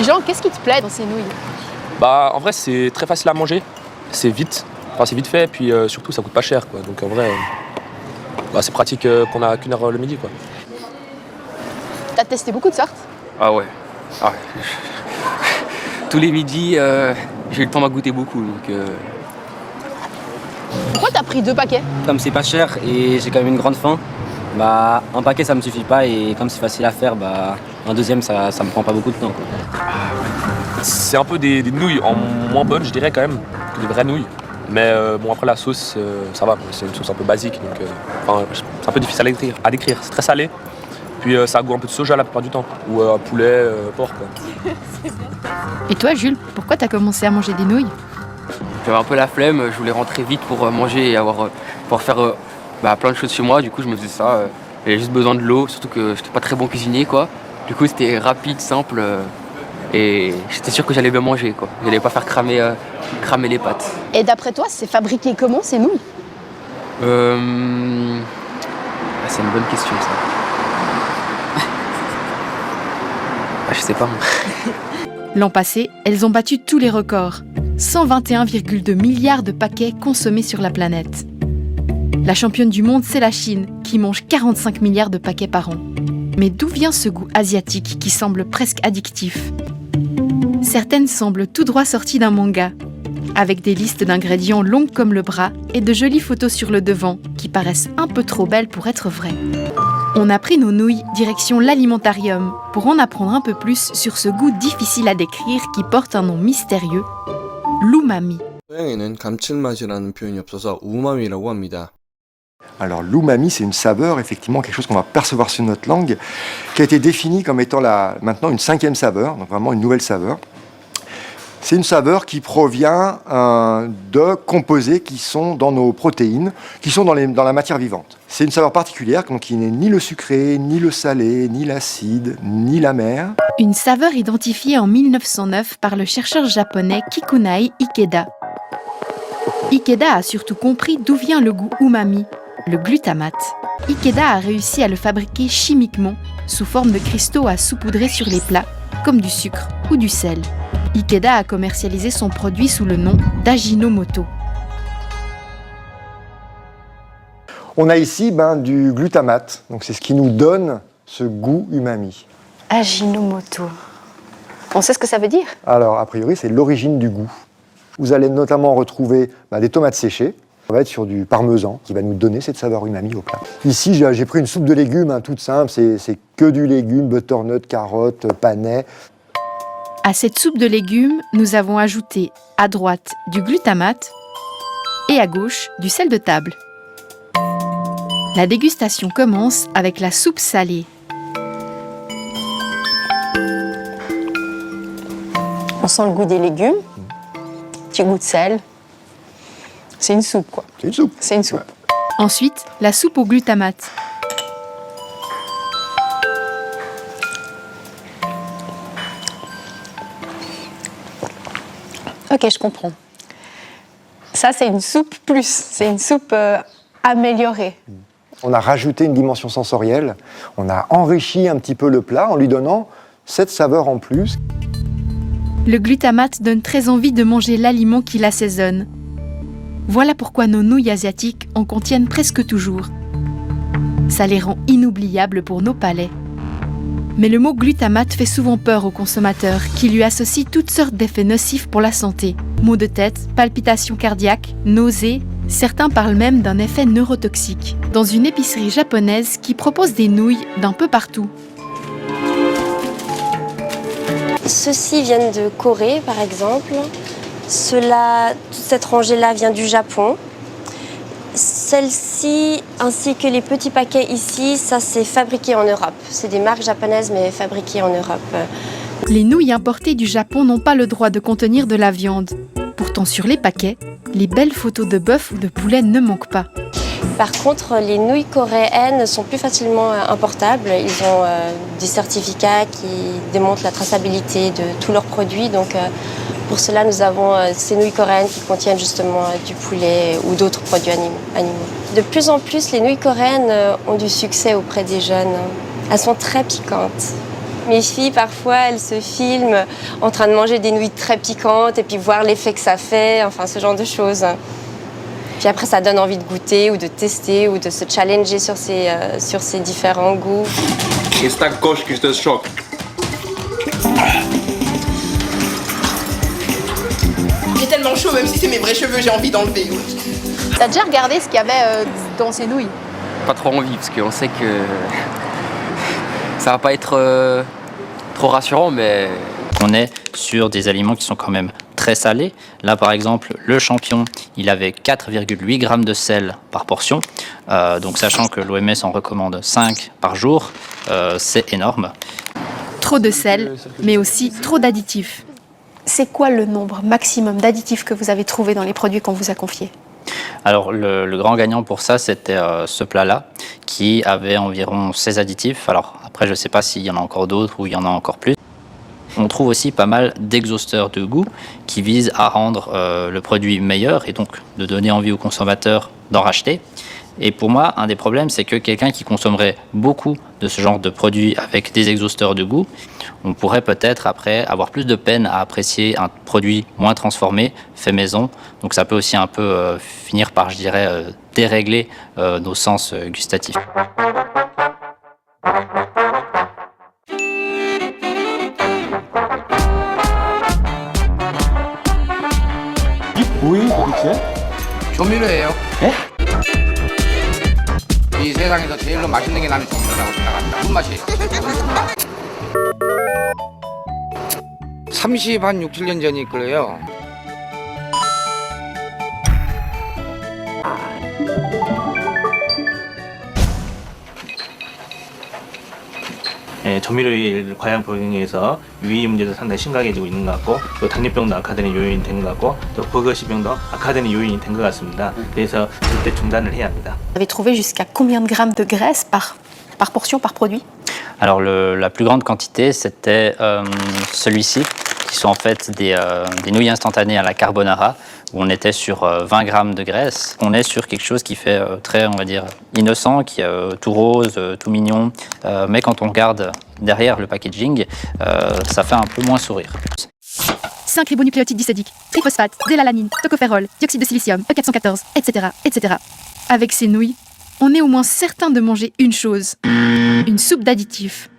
Jean, qu'est-ce qui te plaît dans ces nouilles? Bah, en vrai, c'est très facile à manger. C'est vite. Enfin, c'est vite fait. Et puis surtout, ça coûte pas cher, quoi. Donc en vrai, c'est pratique qu'on a qu'une heure le midi, quoi. T'as testé beaucoup de sortes? Ah ouais. Tous les midis, j'ai eu le temps d'en goûter beaucoup. Donc, Pourquoi t'as pris 2 paquets? Comme c'est pas cher et j'ai quand même une grande faim, un paquet ça me suffit pas et comme c'est facile à faire, un deuxième ça me prend pas beaucoup de temps, quoi. C'est un peu des nouilles en moins bonnes, je dirais, quand même, que des vraies nouilles. Mais après, la sauce, ça va. C'est une sauce un peu basique. Donc, c'est un peu difficile à décrire. C'est très salé. Puis ça a goût un peu de soja la plupart du temps. Ou poulet, porc, quoi. Et toi, Jules, pourquoi t'as commencé à manger des nouilles? j'avais un peu la flemme, je voulais rentrer vite pour manger et pouvoir faire plein de choses chez moi. Du coup, je me faisais ça. J'avais juste besoin de l'eau, surtout que j'étais pas très bon cuisinier, quoi. Du coup, c'était rapide, simple. Et j'étais sûr que j'allais bien manger, quoi. J'allais pas faire cramer les pâtes. Et d'après toi, c'est fabriqué comment ces nouilles? C'est une bonne question, ça. Je sais pas, moi. L'an passé, elles ont battu tous les records. 121,2 milliards de paquets consommés sur la planète. La championne du monde, c'est la Chine, qui mange 45 milliards de paquets par an. Mais d'où vient ce goût asiatique qui semble presque addictif? Certaines semblent tout droit sorties d'un manga, avec des listes d'ingrédients longues comme le bras et de jolies photos sur le devant, qui paraissent un peu trop belles pour être vraies. On a pris nos nouilles direction l'alimentarium pour en apprendre un peu plus sur ce goût difficile à décrire qui porte un nom mystérieux, l'umami. 서양에는 감칠맛이라는 표현이 없어서 우마미라고 합니다. Alors l'umami, c'est une saveur, effectivement, quelque chose qu'on va percevoir sur notre langue, qui a été définie comme étant maintenant une 5e saveur, donc vraiment une nouvelle saveur. C'est une saveur qui provient de composés qui sont dans nos protéines, qui sont dans la matière vivante. C'est une saveur particulière, donc qui n'est ni le sucré, ni le salé, ni l'acide, ni l'amer. Une saveur identifiée en 1909 par le chercheur japonais Kikunai Ikeda. Ikeda a surtout compris d'où vient le goût umami, le glutamate. Ikeda a réussi à le fabriquer chimiquement, sous forme de cristaux à saupoudrer sur les plats, comme du sucre ou du sel. Ikeda a commercialisé son produit sous le nom d'Ajinomoto. On a ici du glutamate, donc c'est ce qui nous donne ce goût umami. Ajinomoto. On sait ce que ça veut dire? Alors, a priori, c'est l'origine du goût. Vous allez notamment retrouver des tomates séchées. On va être sur du parmesan qui va nous donner cette saveur umami au plat. Ici, j'ai pris une soupe de légumes toute simple. C'est que du légume, butternut, carottes, panais. À cette soupe de légumes, nous avons ajouté à droite du glutamate et à gauche du sel de table. La dégustation commence avec la soupe salée. On sent le goût des légumes, petit goût de sel. C'est une soupe, quoi. C'est une soupe. C'est une soupe. Ouais. Ensuite, la soupe au glutamate. Ok, je comprends. Ça, c'est une soupe plus. C'est une soupe améliorée. On a rajouté une dimension sensorielle. On a enrichi un petit peu le plat en lui donnant cette saveur en plus. Le glutamate donne très envie de manger l'aliment qui l'assaisonne. Voilà pourquoi nos nouilles asiatiques en contiennent presque toujours. Ça les rend inoubliables pour nos palais. Mais le mot glutamate fait souvent peur aux consommateurs qui lui associent toutes sortes d'effets nocifs pour la santé. Maux de tête, palpitations cardiaques, nausées, certains parlent même d'un effet neurotoxique. Dans une épicerie japonaise qui propose des nouilles d'un peu partout. Ceux-ci viennent de Corée, par exemple. Toute cette rangée-là vient du Japon. Celle-ci, ainsi que les petits paquets ici, ça c'est fabriqué en Europe. C'est des marques japonaises, mais fabriquées en Europe. Les nouilles importées du Japon n'ont pas le droit de contenir de la viande. Pourtant, sur les paquets, les belles photos de bœuf ou de poulet ne manquent pas. Par contre, les nouilles coréennes sont plus facilement importables. Ils ont des certificats qui démontrent la traçabilité de tous leurs produits. Donc, pour cela, nous avons ces nouilles coréennes qui contiennent justement du poulet ou d'autres produits animaux. De plus en plus, les nouilles coréennes ont du succès auprès des jeunes. Elles sont très piquantes. Mes filles, parfois, elles se filment en train de manger des nouilles très piquantes et puis voir l'effet que ça fait, enfin ce genre de choses. Puis après, ça donne envie de goûter ou de tester ou de se challenger sur ces différents goûts. C'est ta gauche qui te choque. J'ai tellement chaud, même si c'est mes vrais cheveux, j'ai envie d'enlever. T'as déjà regardé ce qu'il y avait dans ces nouilles? Pas trop envie parce qu'on sait que ça va pas être trop rassurant, mais on est sur des aliments qui sont quand même très salés. Là, par exemple, le champion, il avait 4,8 grammes de sel par portion. Donc, sachant que l'OMS en recommande 5 par jour, c'est énorme. Trop de sel, mais aussi trop d'additifs. C'est quoi le nombre maximum d'additifs que vous avez trouvé dans les produits qu'on vous a confiés? Alors, le grand gagnant pour ça, c'était ce plat-là, qui avait environ 16 additifs. Alors, après, je ne sais pas s'il y en a encore d'autres ou il y en a encore plus. On trouve aussi pas mal d'exhausteurs de goût qui visent à rendre le produit meilleur et donc de donner envie aux consommateurs d'en racheter. Et pour moi, un des problèmes, c'est que quelqu'un qui consommerait beaucoup de ce genre de produits avec des exhausteurs de goût, on pourrait peut-être après avoir plus de peine à apprécier un produit moins transformé, fait maison. Donc ça peut aussi un peu finir par, je dirais, dérégler nos sens gustatifs. Oui, 그렇지? 조미료예요. 이 세상에서 제일로 맛있는 게 나는 조미료라고 생각합니다. 꿀맛이에요. 30한 6, 7년 전일 거예요. 조미료를 과양 복용해서 위위 문제도 상당히 심각해지고 있는 것 같고 또 당뇨병도 악화되는 요인이 된 것 같고 또 버거시병도 악화되는 요인이 된 것 같습니다. 그래서 절대 중단을 해야 합니다. Vous avez trouvé jusqu'à combien de grammes de graisse par portion, par produit? Alors la plus grande quantité, c'était celui-ci, qui sont en fait des nouilles instantanées à la carbonara, où on était sur 20 grammes de graisse. On est sur quelque chose qui fait très, on va dire, innocent, qui est tout rose, tout mignon, mais quand on regarde derrière le packaging, ça fait un peu moins sourire. 5 ribonucléotides disodiques, triphosphate, délalanine, tocophérol, dioxyde de silicium, E414, etc., etc. Avec ces nouilles, on est au moins certain de manger une chose, une soupe d'additifs.